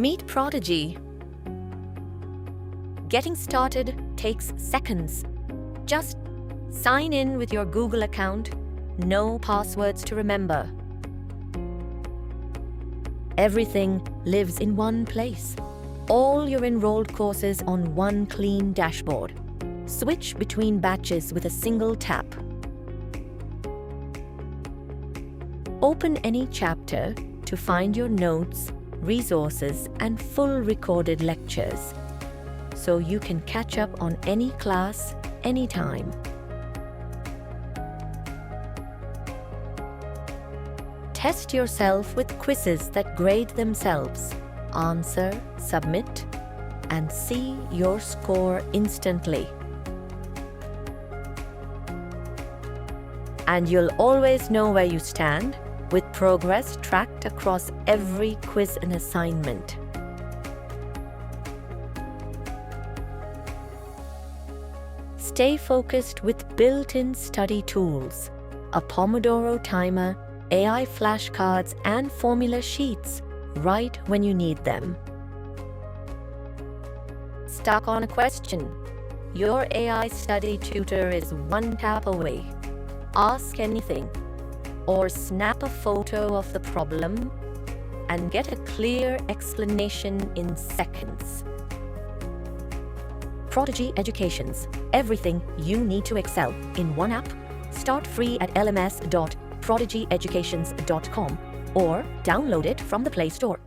Meet Prodigy. Getting started takes seconds. Just sign in with your Google account, no passwords to remember. Everything lives in one place. All your enrolled courses on one clean dashboard. Switch between batches with a single tap. Open any chapter to find your notes, resources, and full recorded lectures, so you can catch up on any class, anytime. Test yourself with quizzes that grade themselves. Answer, submit, and see your score instantly. And you'll always know where you stand, with progress tracked across every quiz and assignment. Stay focused with built-in study tools, a Pomodoro timer, AI flashcards, and formula sheets right when you need them. Stuck on a question? Your AI Study Tutor is one tap away. Ask anything, or snap a photo of the problem and get a clear explanation in seconds. Prodigy Educations. Everything you need to excel in one app. Start free at lms.prodigyeducations.com or download it from the Play Store.